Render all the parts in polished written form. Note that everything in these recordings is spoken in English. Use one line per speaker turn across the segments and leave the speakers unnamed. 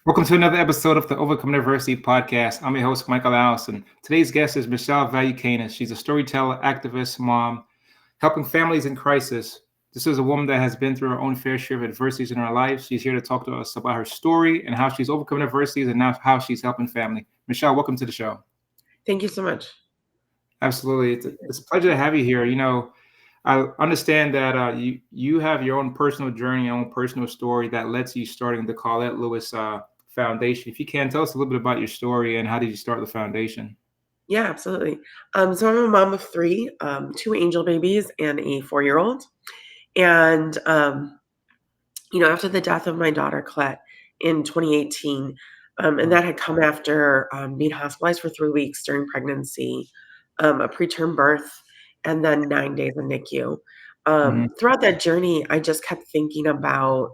Welcome to another episode of the Overcome Diversity podcast. I'm your host, Michael Allison. Today's guest is Michelle Valiukenas. She's a storyteller, activist, mom, helping families in crisis. This is a woman that has been through her own fair share of adversities in her life. She's here to talk to us about her story and how she's overcome adversities and now how she's helping family. Michelle, welcome to the show.
Thank you so much.
Absolutely. It's a pleasure to have you here. I understand that you have your own personal journey, your own personal story that lets you starting the Colette Lewis Foundation. If you can, tell us a little bit about your story and how did you start the foundation?
Yeah, absolutely. So I'm a mom of three, two angel babies and a 4-year-old. And, after the death of my daughter, Colette, in 2018, and that had come after being hospitalized for 3 weeks during pregnancy, a preterm birth, and then 9 days in NICU.
Hmm.
Throughout that journey, I just kept thinking about,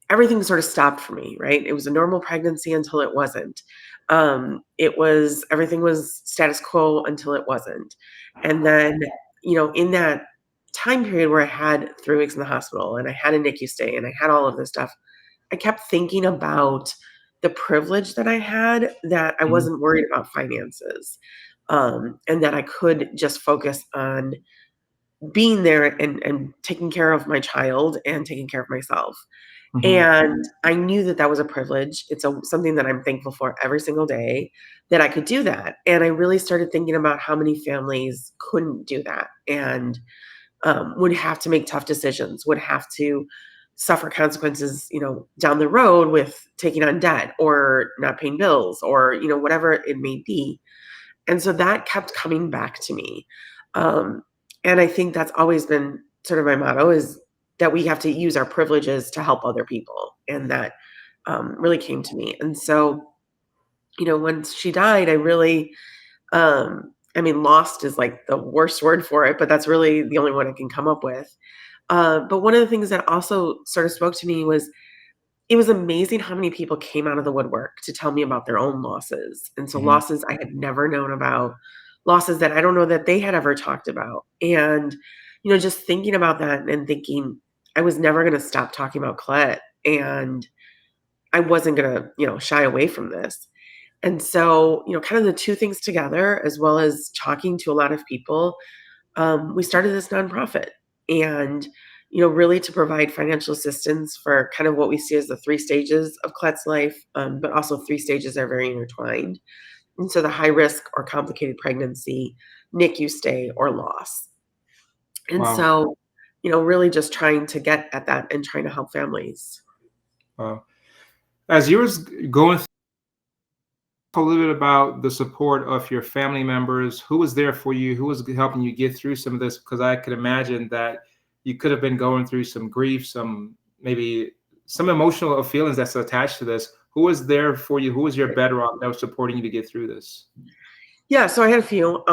everything sort of stopped for me, right? It was a normal pregnancy until it wasn't. Everything was status quo until it wasn't. And then, in that time period where I had 3 weeks in the hospital and I had a NICU stay and I had all of this stuff, I kept thinking about the privilege that I had, that I
Hmm.
wasn't worried about finances, and that I could just focus on being there and taking care of my child and taking care of myself.
Hmm.
And I knew that that was a privilege. It's something that I'm thankful for every single day, that I could do that. And I really started thinking about how many families couldn't do that and would have to make tough decisions, would have to suffer consequences, down the road with taking on debt or not paying bills or, whatever it may be. And so that kept coming back to me. Um, and I think that's always been sort of my motto, is that we have to use our privileges to help other people. And that really came to me. And so, once she died, I really, lost is like the worst word for it, but that's really the only one I can come up with. But one of the things that also sort of spoke to me was, it was amazing how many people came out of the woodwork to tell me about their own losses. And so
Hmm.
losses I had never known about, losses that I don't know that they had ever talked about. And, just thinking about that and thinking I was never going to stop talking about Colette, and I wasn't going to, shy away from this. And so, kind of the two things together, as well as talking to a lot of people, we started this nonprofit. And, really to provide financial assistance for kind of what we see as the three stages of Colette's life, but also three stages that are very intertwined. And so the high risk or complicated pregnancy, NICU stay, or loss. And
Wow.
so, really just trying to get at that and trying to help families.
Wow. As you was going through a little bit about the support of your family members, who was there for you, who was helping you get through some of this? Because I could imagine that you could have been going through some grief, some maybe some emotional feelings that's attached to this. Who was there for you? Who was your bedrock that was supporting you to get through this?
Yeah, so I had a few.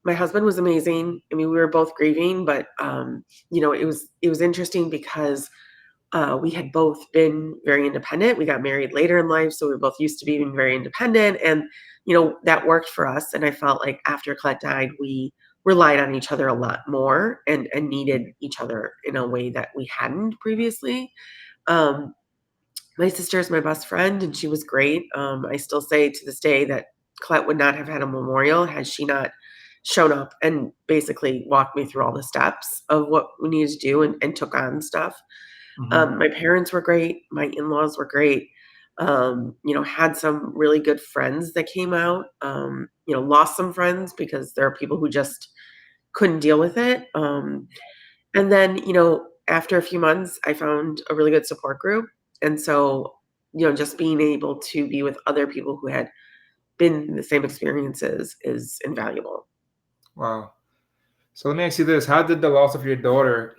My husband was amazing. We were both grieving, but it was interesting because we had both been very independent. We got married later in life, so we were both used to being very independent, and that worked for us. And I felt like after Colette died, we relied on each other a lot more and needed each other in a way that we hadn't previously. Um, my sister is my best friend, and she was great. I still say to this day that Colette would not have had a memorial had she not shown up and basically walked me through all the steps of what we needed to do, and took on stuff.
Hmm.
My parents were great. My in-laws were great. Had some really good friends that came out. Lost some friends because there are people who just couldn't deal with it. And then, after a few months, I found a really good support group. And so, just being able to be with other people who had been in the same experiences is invaluable.
Wow. So let me ask you this: how did the loss of your daughter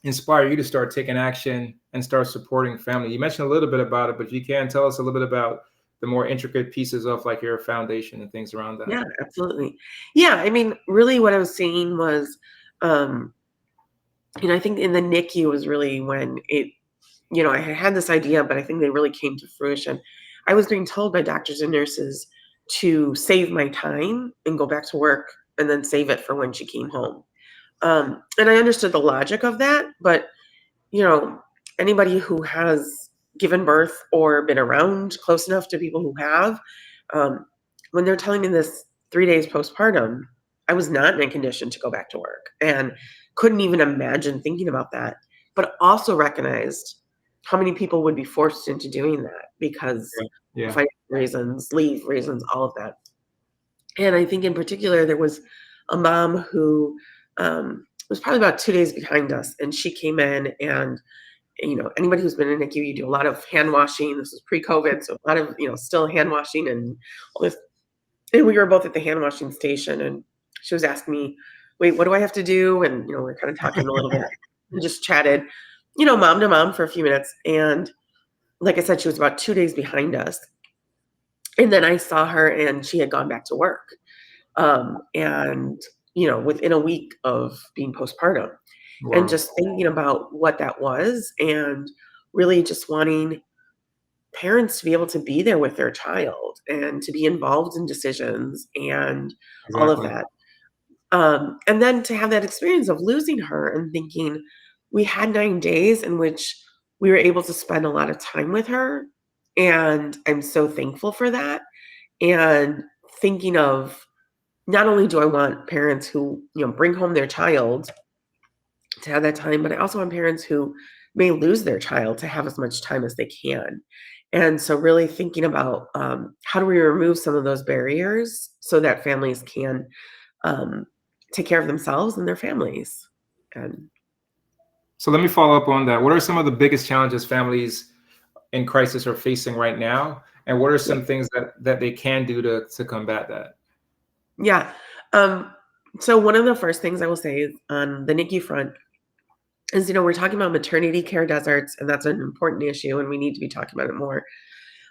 inspire you to start taking action and start supporting family? You mentioned a little bit about it, but if you can tell us a little bit about the more intricate pieces of like your foundation and things around that.
Yeah, absolutely. Yeah, really what I was seeing was, um, I think in the NICU was really when I had this idea, but I think they really came to fruition. I was being told by doctors and nurses to save my time and go back to work and then save it for when she came home. And I understood the logic of that, but you know, anybody who has given birth or been around close enough to people who have. Um, when they're telling me this 3 days postpartum, I was not in a condition to go back to work and couldn't even imagine thinking about that, but also recognized how many people would be forced into doing that because
Yeah.
of
Yeah.
financial reasons, leave reasons, all of that. And I think in particular, there was a mom who was probably about 2 days behind us, and she came in and anybody who's been in NICU, you do a lot of hand washing. This was pre-COVID, so a lot of, still hand washing and all this. And we were both at the hand washing station, and she was asking me, "Wait, what do I have to do?" And we're kind of talking a little bit. We just chatted, mom to mom for a few minutes. And like I said, she was about 2 days behind us. And then I saw her, and she had gone back to work. And within a week of being postpartum, and
Wow.
just thinking about what that was, and really just wanting parents to be able to be there with their child and to be involved in decisions and all of
Exactly.
that. And then to have that experience of losing her and thinking we had 9 days in which we were able to spend a lot of time with her. And I'm so thankful for that. And thinking of, not only do I want parents who, bring home their child to have that time, but I also want parents who may lose their child to have as much time as they can. And so, really thinking about how do we remove some of those barriers so that families can um, take care of themselves and their families. And
So let me follow up on that. What are some of the biggest challenges families in crisis are facing right now, and what are
yeah,
some things that they can do to combat that?
yeah. Um, so, one of the first things I will say is on the NICU front is, we're talking about maternity care deserts, and that's an important issue, and we need to be talking about it more.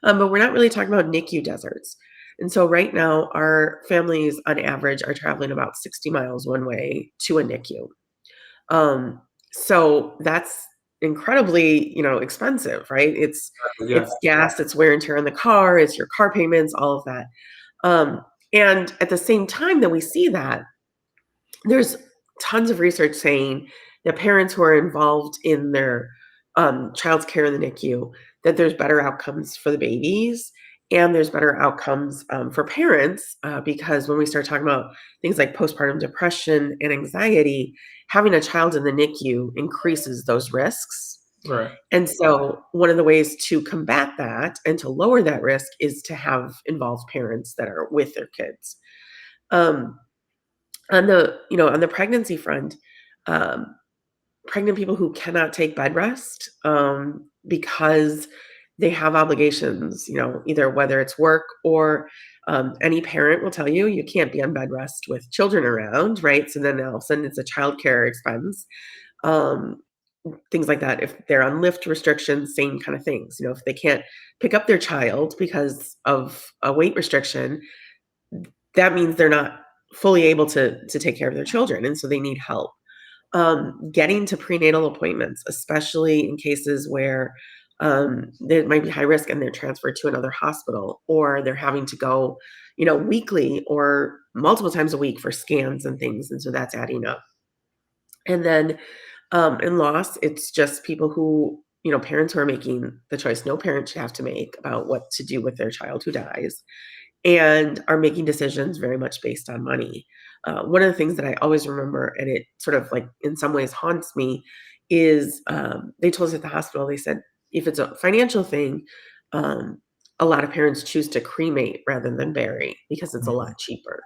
But we're not really talking about NICU deserts. And so right now, our families on average are traveling about 60 miles one way to a NICU. Um, so that's incredibly, expensive, right? It's
Yeah.
it's gas, it's wear and tear on the car, it's your car payments, all of that. Um, and at the same time that we see that, there's tons of research saying that parents who are involved in their child's care in the NICU, that there's better outcomes for the babies and there's better outcomes for parents because when we start talking about things like postpartum depression and anxiety, having a child in the NICU increases those risks.
Right.
And so, one of the ways to combat that and to lower that risk is to have involved parents that are with their kids. Um, on the pregnancy front, um, pregnant people who cannot take bed rest, because they have obligations, either whether it's work or, any parent will tell you, you can't be on bed rest with children around, right? So then all of a sudden it's a childcare expense, um, things like that. If they're on lift restrictions, same kind of things. If they can't pick up their child because of a weight restriction, that means they're not fully able to take care of their children, and so they need help. Getting to prenatal appointments, especially in cases where there might be high risk and they're transferred to another hospital, or they're having to go, weekly or multiple times a week for scans and things, and so that's adding up. And then in loss, it's just people who, parents who are making the choice no parent should have to make about what to do with their child who dies and are making decisions very much based on money. One of the things that I always remember, and it sort of like in some ways haunts me, is they told us at the hospital, they said, if it's a financial thing, um, a lot of parents choose to cremate rather than bury because it's a
Mhm.
lot cheaper.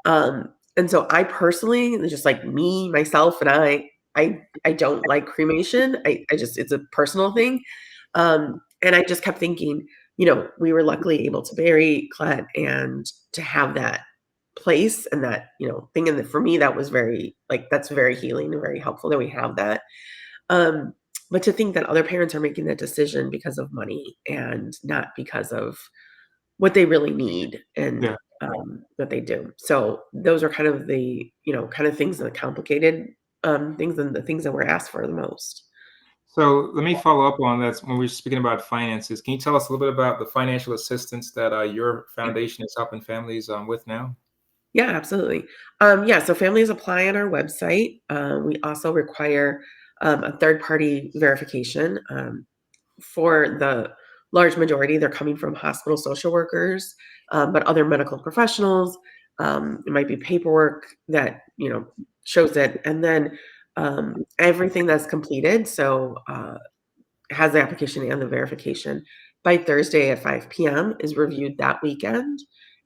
And so I personally, just like me, myself, and I don't like cremation. I just, it's a personal thing. And I just kept thinking, we were luckily able to bury Colette and to have that place and that, thing. And for me, that was very, like, that's very healing and very helpful that we have that. Um, but to think that other parents are making that decision because of money and not because of what they really need and
Yeah.
what they do. So those are kind of the, kind of things, that complicated things and the things that were asked for the most.
So let me follow up on that. When we're speaking about finances, can you tell us a little bit about the financial assistance that your foundation is helping families with now?
Yeah, absolutely. Yeah, so families apply on our website. We also require a third party verification. for the large majority, they're coming from hospital social workers, but other medical professionals. It might be paperwork that, shows it. And then everything that's completed, so has the application and the verification by Thursday at 5 p.m. is reviewed that weekend,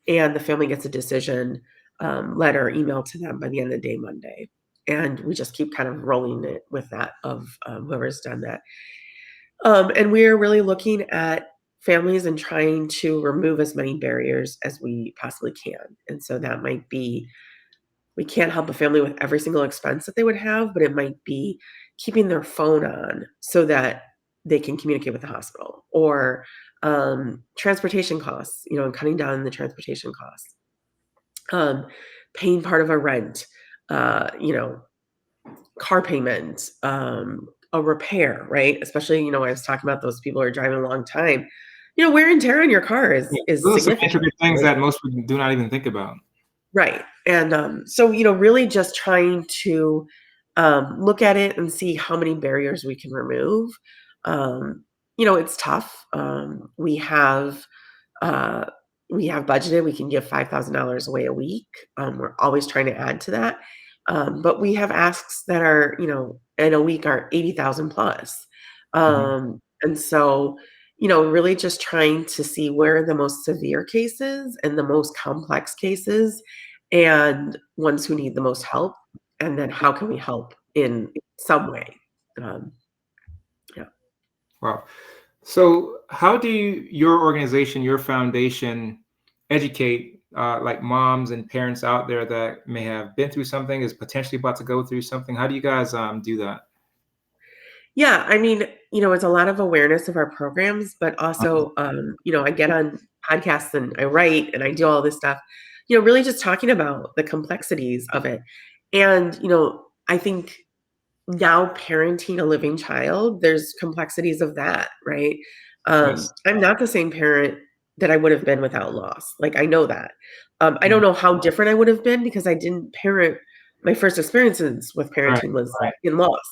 and the family gets a decision letter emailed to them by the end of the day Monday. And we just keep kind of rolling it with that of whoever's done that. And we're really looking at families and trying to remove as many barriers as we possibly can. And so that might be, we can't help a family with every single expense that they would have, but it might be keeping their phone on so that they can communicate with the hospital, or transportation costs, and cutting down the transportation costs, paying part of a rent, you know, car payment, a repair, right? Especially, I was talking about those people who are driving a long time. Wear and tear on your car
Yeah,
is
those are some
significant,
intricate things
right?
that most people do not even think about.
Right. And so, really just trying to look at it and see how many barriers we can remove. It's tough. Uh, we have budgeted, we can give $5,000 away a week. We're always trying to add to that. But we have asks that are, in a week are 80,000 plus.
Mhm.
And so, really just trying to see where are the most severe cases and the most complex cases and ones who need the most help. And then how can we help in some way? Um, yeah.
Wow. So, how do your organization, your foundation, educate like moms and parents out there that may have been through something, is potentially about to go through something? How do you guys do that?
Yeah, I mean, it's a lot of awareness of our programs, but
Uh,
also, I get on podcasts and I write and I do all this stuff, really just talking about the complexities of it. And, I think now parenting a living child, there's complexities of that, right?
yes.
I'm not the same parent that I would have been without loss. Like, I know that. I
Mhm.
don't know how different I would have been because I didn't parent. My first experiences with
Right.
parenting was
Right.
in loss.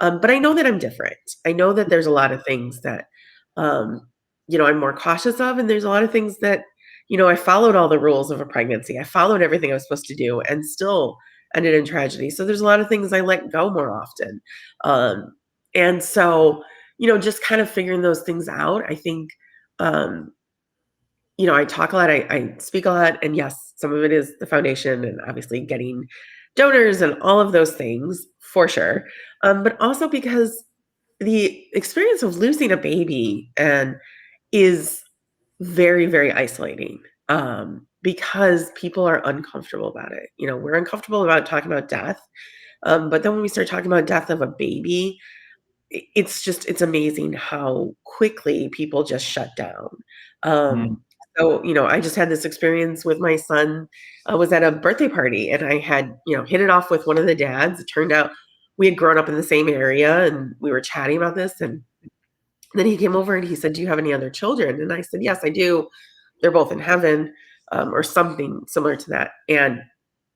But I know that I'm different. I know that there's a lot of things that, um, I'm more cautious of. And there's a lot of things that, I followed all the rules of a pregnancy. I followed everything I was supposed to do and still ended in tragedy. So there's a lot of things I let go more often. Um, and so, just kind of figuring those things out. I think, um, I talk a lot, I speak a lot, and yes, some of it is the foundation and obviously getting donors and all of those things for sure. But also because the experience of losing a baby and is very, very isolating, because people are uncomfortable about it. We're uncomfortable about talking about death, but then when we start talking about death of a baby, it's amazing how quickly people just shut down.
Mhm.
So, I just had this experience with my son. I was at a birthday party and I had, hit it off with one of the dads. It turned out we had grown up in the same area and we were chatting about this. And then he came over and he said, "Do you have any other children?" And I said, "Yes, I do. They're both in heaven," or something similar to that. And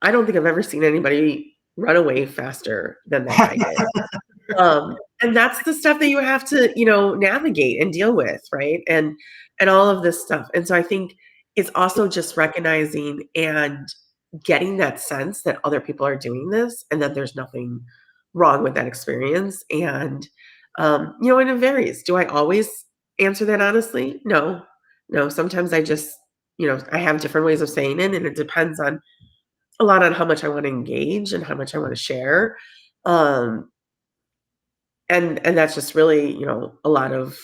I don't think I've ever seen anybody run away faster than that guy did. And that's the stuff that you have to, navigate and deal with, right? And all of this stuff. And so I think it's also just recognizing and getting that sense that other people are doing this and that there's nothing wrong with that experience. And and it varies. Do I always answer that honestly? No. No, sometimes I just, I have different ways of saying it and it depends on a lot on how much I want to engage and how much I want to share. Um, and that's just really, a lot of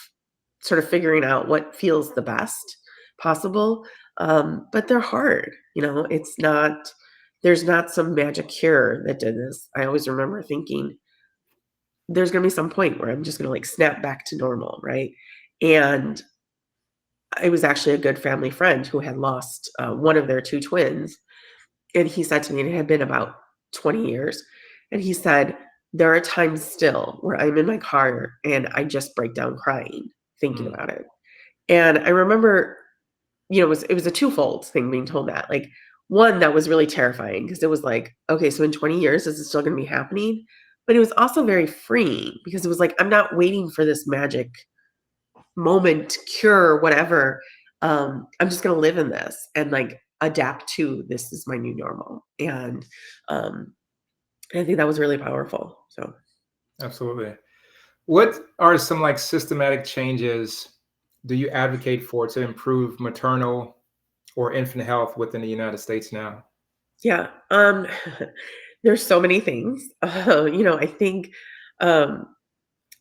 sort of figuring out what feels the best possible, but they're hard, it's not, there's not some magic cure that did this. I always remember thinking, "There's gonna be some point where I'm just gonna, like, snap back to normal," right? And it was actually a good family friend who had lost, one of their 2 twins, and he said to me, and it had been about 20 years, and he said, "There are times still where I'm in my car and I just break down crying thinking
Mm.
about it." And I remember, it was a twofold thing being told that. Like, one, that was really terrifying because it was like, "Okay, so in 20 years, is it still gonna be happening?" But it was also very freeing because it was like, I'm not waiting for this magic moment cure, whatever. I'm just going to live in this and like adapt to this is my new normal. And um, I think that was really powerful. So,
Absolutely. What are some like systematic changes do you advocate for to improve maternal or infant health within the United States now?
yeah, there's so many things. I think um,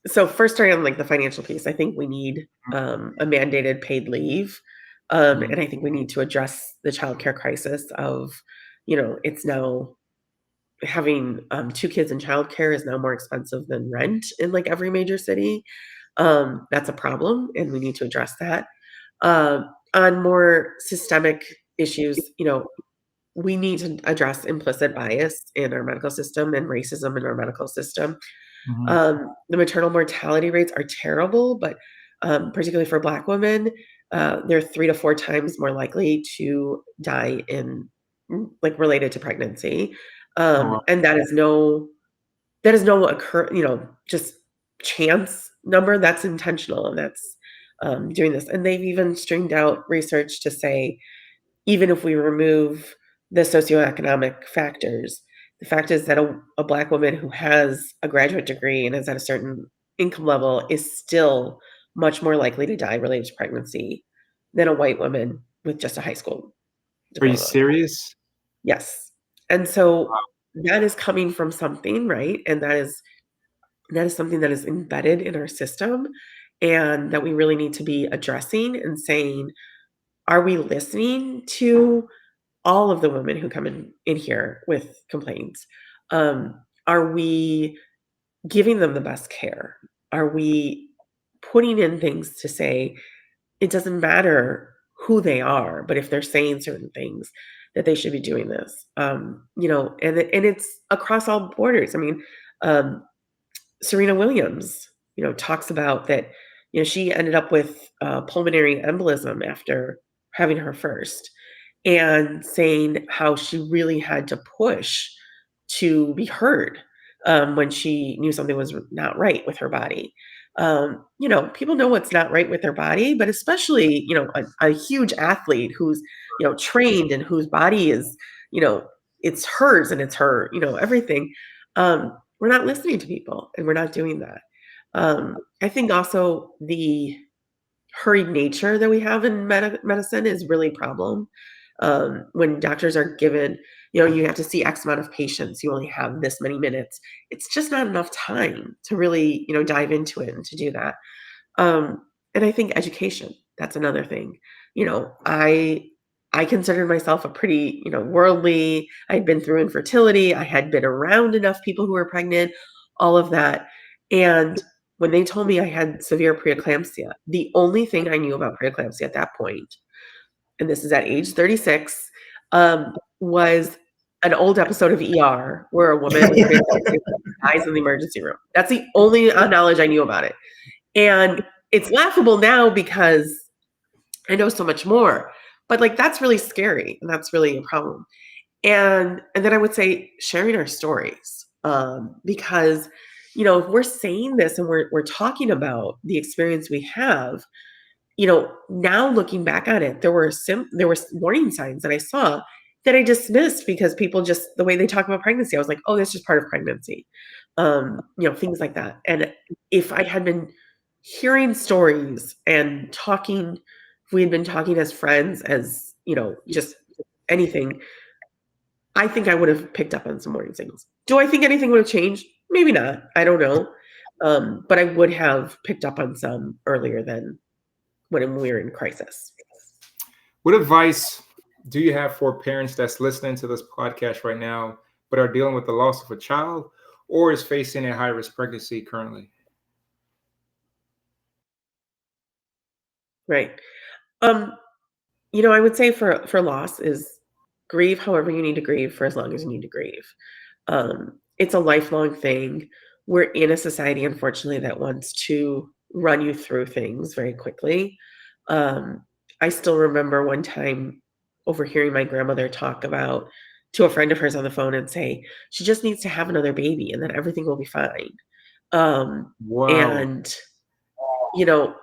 so. First, starting on like the financial piece, I think we need a mandated paid leave,
Mhm.
and I think we need to address the childcare crisis of, it's now having two kids in childcare is now more expensive than rent in like every major city. That's a problem, and we need to address that. On more systemic issues, we need to address implicit bias in our medical system and racism in our medical system.
Mhm.
The maternal mortality rates are terrible, but particularly for Black women, they're 3 to 4 times more likely to die in like related to pregnancy,
Oh, wow.
and that is no occur, just chance number. That's intentional, and that's doing this. And they've even stringed out research to say even if we remove the socioeconomic factors, the fact is that a Black woman who has a graduate degree and is at a certain income level is still much more likely to die related to pregnancy than a white woman with just a high school
Are you
diploma.
serious?
Yes. And so that is coming from something, right? And that is something that is embedded in our system and that we really need to be addressing and saying, are we listening to all of the women who come in here with complaints? Are we giving them the best care? Are we putting in things to say it doesn't matter who they are, but if they're saying certain things, that they should be doing this? And it's across all borders. I mean, um, Serena Williams, talks about that. She ended up with pulmonary embolism after having her first, and saying how she really had to push to be heard when she knew something was not right with her body. People know what's not right with their body, but especially, a huge athlete who's, trained and whose body is, you know, it's hers and it's her, everything. We're not listening to people and we're not doing that. I think also the hurried nature that we have in medicine is really a problem. When doctors are given, you have to see X amount of patients, you only have this many minutes. It's just not enough time to really, dive into it and to do that. Um, and I think education, that's another thing. I considered myself a pretty, worldly. I'd been through infertility. I had been around enough people who were pregnant, all of that. And when they told me I had severe preeclampsia, the only thing I knew about preeclampsia at that point, and this is at age 36, was an old episode of ER where a woman with preeclampsia dies in the emergency room. That's the only knowledge I knew about it. And it's laughable now because I know so much more. But like that's really scary and that's really a problem. And then I would say sharing our stories. Because if we're saying this and we're talking about the experience we have, now looking back on it, there were warning signs that I saw that I dismissed because people just the way they talk about pregnancy, I was like, oh, that's just part of pregnancy. Things like that. And if I had been hearing stories and talking, if we had been talking as friends, as just anything, I think I would have picked up on some warning signals. Do I think anything would have changed? Maybe not. I don't know. But I would have picked up on some earlier than when we were in crisis.
What advice do you have for parents that's listening to this podcast right now, but are dealing with the loss of a child or is facing a high risk pregnancy currently?
Right. Um, I would say for loss is grieve however you need to grieve for as long as you need to grieve. It's a lifelong thing. We're in a society, unfortunately, that wants to run you through things very quickly. Um, I still remember one time overhearing my grandmother talk about to a friend of hers on the phone and say, she just needs to have another baby and then everything will be fine. Um,
Wow.
and, you know,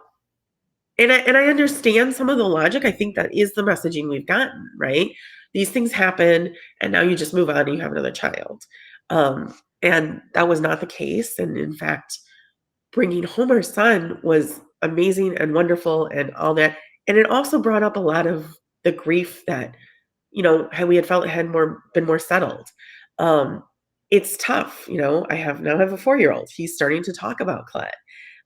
And I understand some of the logic. I think that is the messaging we've gotten, right? These things happen, and now you just move on and you have another child. Um, and that was not the case. And in fact, bringing home our son was amazing and wonderful and all that. And it also brought up a lot of the grief that, how we had felt it had been more settled. Um, it's tough, now have a 4-year-old. He's starting to talk about Colette.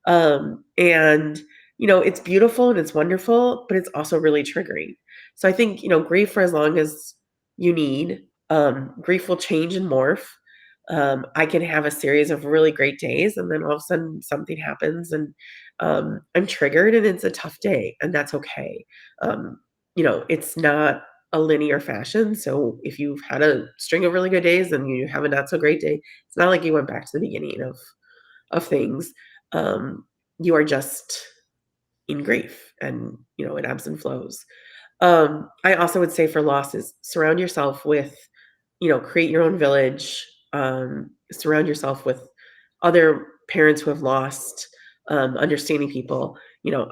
And it's beautiful and it's wonderful, but it's also really triggering. So I think, grief for as long as you need. Grief will change and morph. I can have a series of really great days, and then all of a sudden something happens, and I'm triggered, and it's a tough day, and that's okay. Um, it's not a linear fashion. So if you've had a string of really good days and you have a not so great day, it's not like you went back to the beginning of things. Um, you are just in grief, and it ebbs and flows. I also would say for losses, surround yourself with, create your own village, surround yourself with other parents who have lost, understanding people.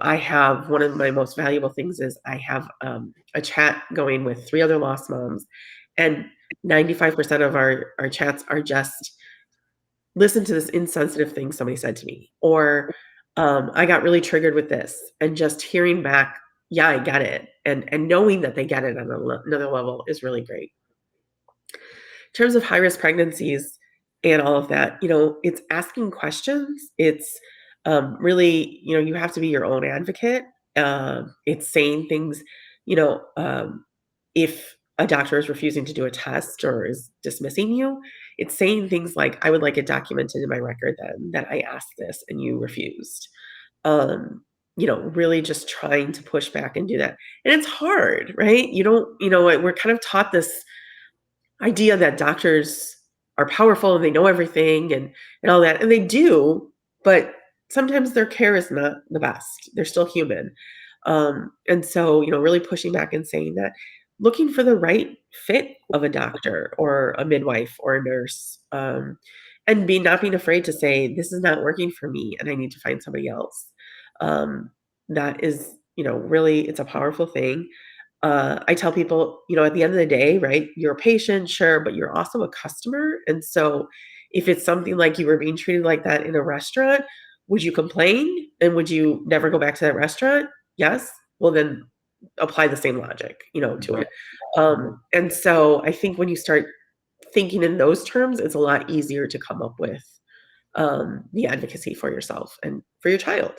I have one of my most valuable things is I have a chat going with 3 other lost moms, and 95% of our chats are just, listen to this insensitive thing somebody said to me, or I got really triggered with this, and just hearing back, yeah, I get it, and knowing that they get it on another level is really great. In terms of high risk pregnancies and all of that, it's asking questions. It's really, you have to be your own advocate. It's saying things, you know, um, if a doctor is refusing to do a test or is dismissing you, it's saying things like, I would like it documented in my record then that I asked this and you refused. Really just trying to push back and do that. And it's hard, right? You don't, we're kind of taught this idea that doctors are powerful and they know everything and all that, and they do, but sometimes their care is not the best. They're still human. And so, really pushing back and saying that, looking for the right fit of a doctor or a midwife or a nurse, and not being afraid to say, this is not working for me and I need to find somebody else. Um, that is, really, it's a powerful thing. I tell people, at the end of the day, right, you're a patient, sure, but you're also a customer. And so if it's something like you were being treated like that in a restaurant, would you complain? And would you never go back to that restaurant? Yes. Well, then apply the same logic, to
Right.
it. And so I think when you start thinking in those terms, it's a lot easier to come up with the advocacy for yourself and for your child.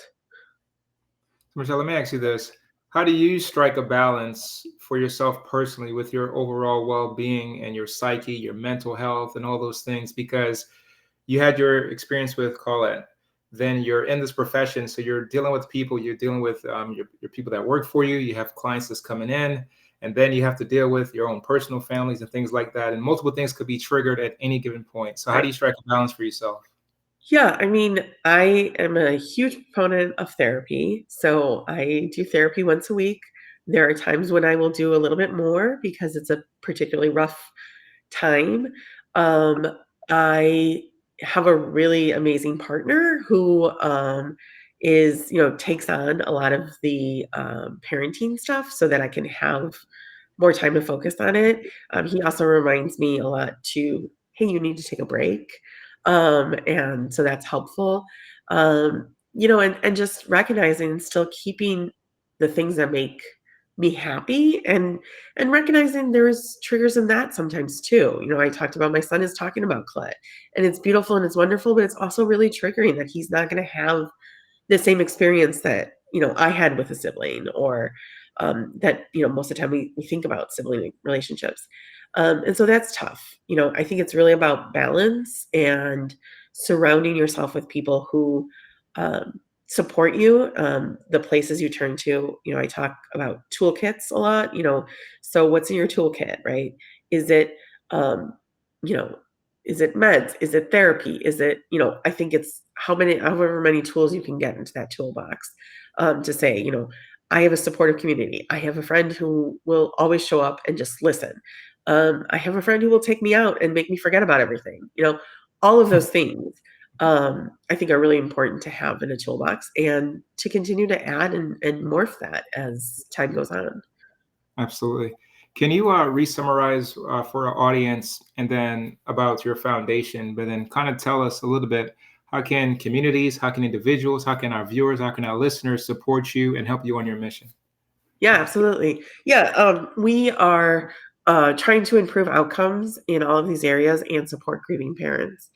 Michelle, let me ask you this. How do you strike a balance for yourself personally with your overall well-being and your psyche, your mental health, and all those things? Because you had your experience with Colette, then you're in this profession, so you're dealing with people, you're dealing with your people that work for you, you have clients that's coming in, and then you have to deal with your own personal families and things like that. And multiple things could be triggered at any given point. So how do
Right.
you strike a balance for yourself?
Yeah, I mean, I am a huge proponent of therapy. So I do therapy once a week. There are times when I will do a little bit more because it's a particularly rough time. Um, I have a really amazing partner who takes on a lot of the parenting stuff so that I can have more time to focus on it. He also reminds me a lot to, hey, you need to take a break. And so that's helpful. And just recognizing and still keeping the things that make me happy, and recognizing there's triggers in that sometimes too. I talked about my son is talking about Colette, and it's beautiful and it's wonderful, but it's also really triggering that he's not going to have the same experience that I had with a sibling, or that most of the time we think about sibling relationships, and so that's tough. I think it's really about balance and surrounding yourself with people who um, support you. The places you turn to, I talk about toolkits a lot. So what's in your toolkit, right? Is it um, you know is it meds? Is it therapy? Is it, I think it's however many tools you can get into that toolbox, to say, I have a supportive community. I have a friend who will always show up and just listen. I have a friend who will take me out and make me forget about everything, all of those things. I think are really important to have in a toolbox and to continue to add and morph that as time goes on.
Absolutely. Can you re-summarize for our audience and then about your foundation, but then kind of tell us a little bit, how can communities, how can individuals, how can our viewers, how can our listeners support you and help you on your mission?
Yeah, absolutely. Yeah, we are trying to improve outcomes in all of these areas and support grieving parents.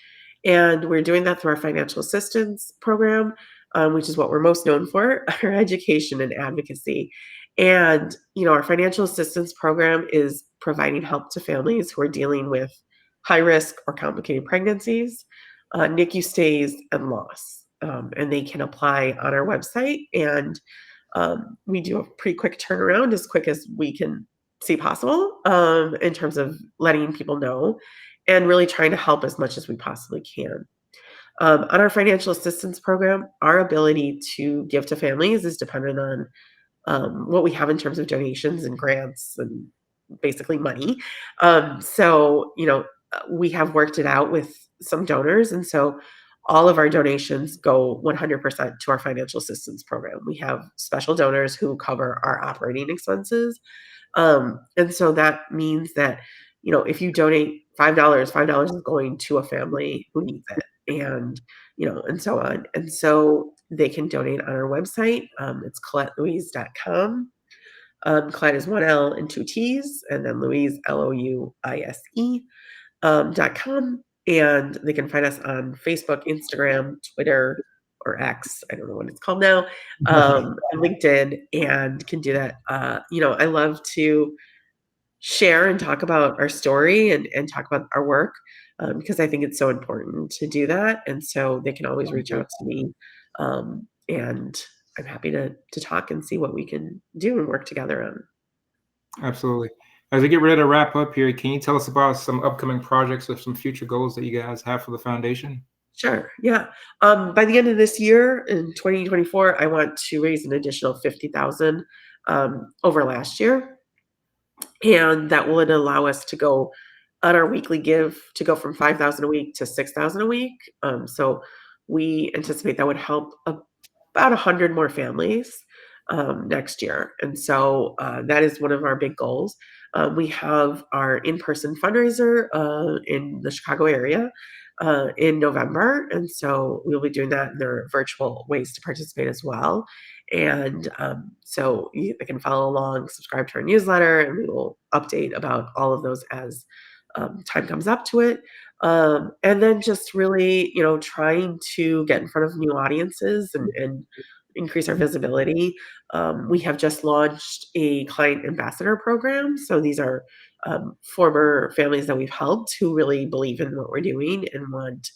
And we're doing that through our financial assistance program, which is what we're most known for, our education and advocacy. And, our financial assistance program is providing help to families who are dealing with high risk or complicated pregnancies, NICU stays, and loss. And they can apply on our website, and we do a pretty quick turnaround, as quick as we can see possible, in terms of letting people know and really trying to help as much as we possibly can. On our financial assistance program, our ability to give to families is dependent on what we have in terms of donations and grants and basically money. We have worked it out with some donors. And so all of our donations go 100% to our financial assistance program. We have special donors who cover our operating expenses. And so that means that, if you donate $5 is going to a family who needs it. And so on. And so they can donate on our website. It's ColetteLouise.com. Colette is one L and two T's, and then Louise, Louise, .com. And they can find us on Facebook, Instagram, Twitter, or X. I don't know what it's called now, and LinkedIn, and can do that. I love to share and talk about our story and talk about our work, because I think it's so important to do that. And so they can always reach out to me, and I'm happy to talk and see what we can do and work together on.
Absolutely. As we get ready to wrap up here, can you tell us about some upcoming projects or some future goals that you guys have for the foundation?
Sure. Yeah. By the end of this year in 2024, I want to raise an additional 50,000 over last year. And that would allow us to go on our weekly give to go from 5,000 a week to 6,000 a week. So we anticipate that would help about 100 more families next year. And so that is one of our big goals. We have our in-person fundraiser in the Chicago area in November. And so we'll be doing that. And there are virtual ways to participate as well. And so they can follow along, subscribe to our newsletter, and we will update about all of those as time comes up to it. And then just really, trying to get in front of new audiences and increase our visibility. We have just launched a client ambassador program. So these are former families that we've helped who really believe in what we're doing and want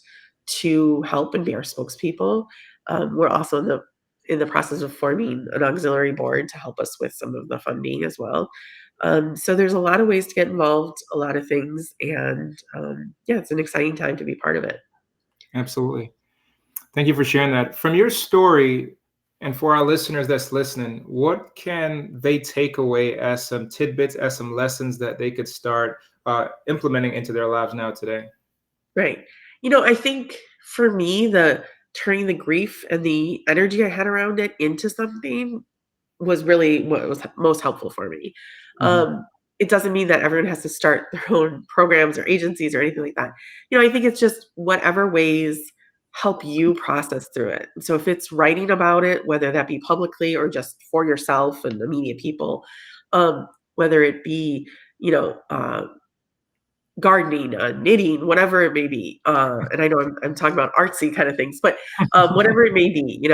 to help and be our spokespeople. We're also in the process of forming an auxiliary board to help us with some of the funding as well. So there's a lot of ways to get involved, a lot of things, and yeah, it's an exciting time to be part of it.
Absolutely. Thank you for sharing that. From your story, and for our listeners that's listening, what can they take away as some tidbits, as some lessons that they could start implementing into their lives now today?
Right. I think for me, the turning the grief and the energy I had around it into something was really what was most helpful for me.
Mhm.
It doesn't mean that everyone has to start their own programs or agencies or anything like that. I think it's just whatever ways help you process through it. So if it's writing about it, whether that be publicly or just for yourself and immediate people, whether it be, you know, uh, gardening, knitting, whatever it may be. And I know I'm talking about artsy kind of things, but whatever it may be,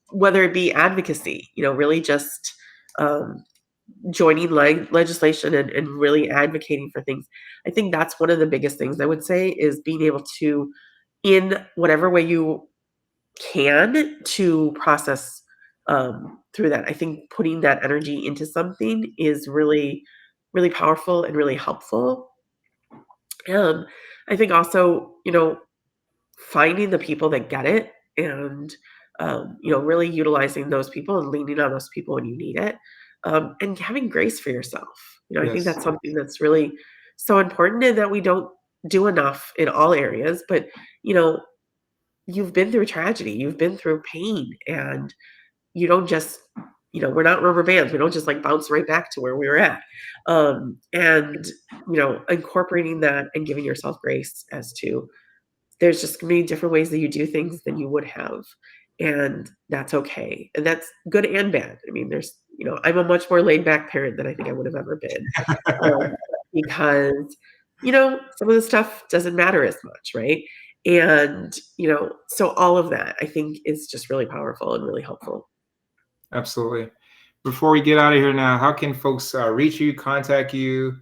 whether it be advocacy, really just um, joining legislation and really advocating for things. I think that's one of the biggest things I would say is being able to, in whatever way you can, to process through that. I think putting that energy into something is really, really powerful and really helpful. um, I think also, finding the people that get it and, really utilizing those people and leaning on those people when you need it, and having grace for yourself. I think
Yes,
that's something that's really so important and that we don't do enough in all areas. But, you know, you've been through tragedy, you've been through pain, and you don't just, we're not rubber bands. We don't just like bounce right back to where we were at. And incorporating that and giving yourself grace as to there's just gonna be different ways that you do things than you would have. And that's okay. And that's good and bad. I mean, I'm a much more laid back parent than I think I would have ever been. Um, because, some of the stuff doesn't matter as much, right? And, so all of that I think is just really powerful and really helpful.
Absolutely. Before we get out of here now, how can folks reach you, contact you,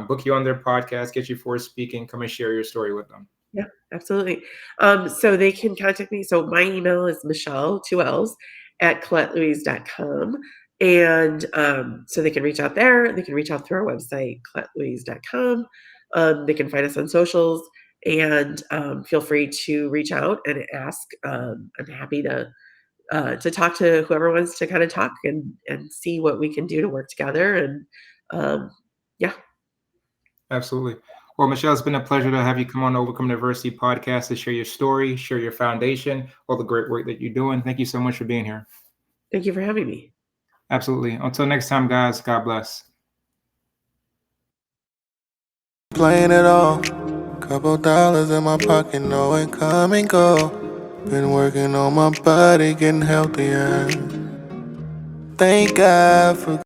book you on their podcast, get you for speaking, come and share your story with them?
Yeah, absolutely. So they can contact me. So my email is Michelle, 2 L's, at ColetteLouise.com. And so they can reach out there. They can reach out through our website, ColetteLouise.com. They can find us on socials, and feel free to reach out and ask. I'm happy to talk to whoever wants to kind of talk and see what we can do to work together. And yeah,
Absolutely. Well, Michelle, it's been a pleasure to have you come on Overcome Diversity podcast to share your story, share your foundation, all the great work that you're doing. Thank you so much for being here.
thank you for having me.
Absolutely. Until next time, guys, God bless.
Playing it all. Couple dollars in my pocket, no income and go. Been working on my body, getting healthier. Thank God for